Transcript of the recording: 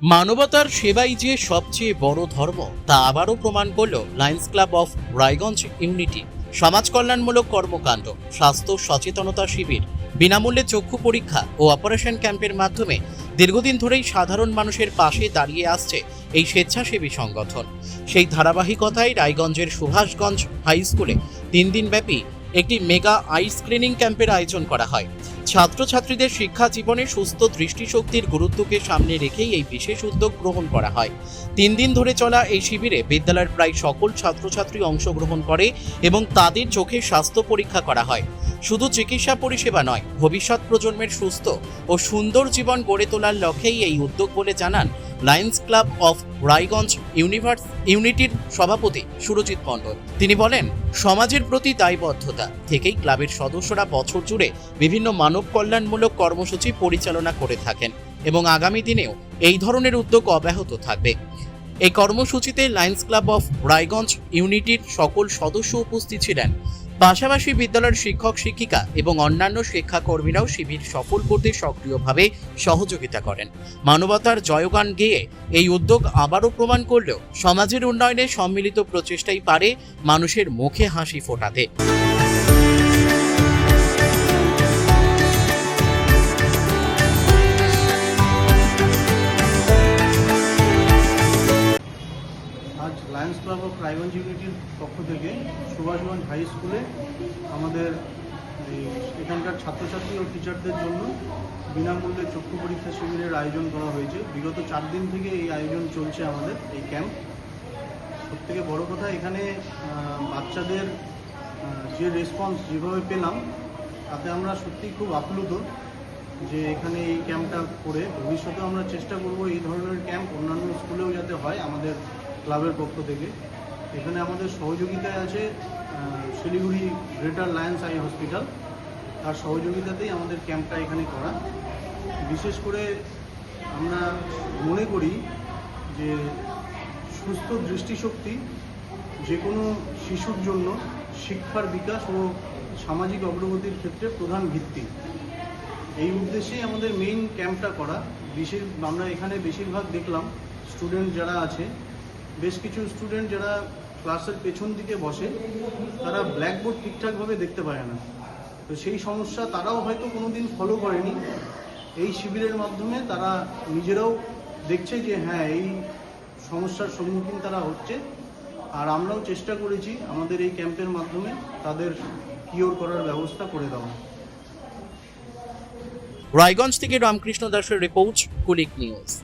মানবতার সেবাই যে সবচেয়ে বড় ধর্ম তা আবারও প্রমাণ করল Lions club of Raiganj unity. সমাজ কল্যাণমূলক কর্মকাণ্ড, স্বাস্থ্য সচেতনতা শিবির, বিনামূল্যে চক্ষু পরীক্ষা ও অপারেশন ক্যাম্পের মাধ্যমে দীর্ঘদিন ধরেই সাধারণ মানুষের পাশে দাঁড়িয়ে আসছে এই স্বেচ্ছাসেবী সংগঠন। সেই ধারাবাহিকতায় রায়গঞ্জের সুভাষগঞ্জ হাই স্কুলে 3 দিনব্যাপী একটি মেগা আই স্ক্রিনিং ক্যাম্পের আয়োজন করা হয়। ছাত্রছাত্রীদের শিক্ষা জীবনে সুস্থ দৃষ্টিশক্তির গুরুত্বকে সামনে রেখেই এই বিশেষ উদ্যোগ গ্রহণ করা হয়। 3 দিন ধরে চলা এই শিবিরে বিদ্যালয়ের প্রায় সকল ছাত্রছাত্রী অংশগ্রহণ করে এবং তাদের চোখে স্বাস্থ্য পরীক্ষা করা হয়। শুধু চিকিৎসা পরিষেবা নয়, ভবিষ্যৎ প্রজন্মের সুস্থ ও সুন্দর জীবন গড়ে তোলার লক্ষ্যেই এই উদ্যোগ বলে জানান লায়ন্স ক্লাব অফ রায়গঞ্জ ইউনিটির সভাপতি সুরজিৎ মণ্ডল। তিনি বলেন, সমাজের প্রতি দায়বদ্ধতা থেকেই ক্লাবের সদস্যরা বছর জুড়ে বিভিন্ন মানব কল্যাণমূলক কর্মসূচি পরিচালনা করে থাকেন এবং আগামী দিনেও এই ধরনের উদ্যোগ অব্যাহত থাকবে। এই কর্মসূচিতে লায়ন্স ক্লাব অফ রায়গঞ্জ ইউনিটির সকল সদস্য উপস্থিত ছিলেন। পাশাপাশি বিদ্যালয়ের শিক্ষক শিক্ষিকা এবং অন্যান্য শিক্ষাকর্মীরাও শিবির সফল করতে সক্রিয়ভাবে সহযোগিতা করেন। মানবতার জয়গান গেয়ে এই উদ্যোগ আবারও প্রমাণ করল সমাজের উন্নয়নে সম্মিলিত প্রচেষ্টাই পারে মানুষের মুখে হাসি ফোটাতে। আজ লায়ন্স ক্লাব অফ রায়গঞ্জ ইউনিটির পক্ষ থেকে সুভাষগঞ্জ হাই স্কুলে আমাদের এখানকার ছাত্রছাত্রী ও টিচারদের জন্য বিনামূল্যে চক্ষু পরীক্ষা শিবিরের আয়োজন করা হয়েছে। বিগত 4 দিন থেকে এই আয়োজন চলছে আমাদের এই ক্যাম্প। সবথেকে বড় কথা, এখানে বাচ্চাদের যে রেসপন্স যেভাবে পেলাম তাতে আমরা সত্যিই খুব আপ্লুত যে এখানে এই ক্যাম্পটা করে ভবিষ্যতেও আমরা চেষ্টা করব এই ধরনের ক্যাম্প অন্যান্য স্কুলেও যাতে হয় আমাদের ক্লাবের পক্ষ থেকে। এখানে আমাদের সহযোগিতায় আছে Siliguri greater Lions eye hospital, তার সহযোগিতাতেই আমাদের ক্যাম্পটা এখানে করা। বিশেষ করে আমরা মনে করি যে সুস্থ দৃষ্টিশক্তি যে কোনো শিশুর জন্য শিক্ষার বিকাশ ও সামাজিক অগ্রগতির ক্ষেত্রে প্রধান ভিত্তি। এই উদ্দেশ্যেই আমাদের মেইন ক্যাম্পটা করা। আমরা এখানে বেশিরভাগ দেখলাম স্টুডেন্ট যারা আছে, বেশ কিছু স্টুডেন্ট যারা ক্লাসের পেছন দিকে বসে তারা ব্ল্যাকবোর্ড ঠিকঠাকভাবে দেখতে পায় না। তো সেই সমস্যা তারাও হয়তো কোনোদিন ফলো করেনি। এই শিবিরের মাধ্যমে তারা নিজেরাও দেখছে যে হ্যাঁ, এই সমস্যার সম্মুখীন তারা হচ্ছে, আর আমরাও চেষ্টা করেছি আমাদের এই ক্যাম্পের মাধ্যমে তাদের কিওর করার ব্যবস্থা করে দেওয়া। রায়গঞ্জ থেকে রামকৃষ্ণ দাসের রিপোর্ট, কুলিক নিউজ।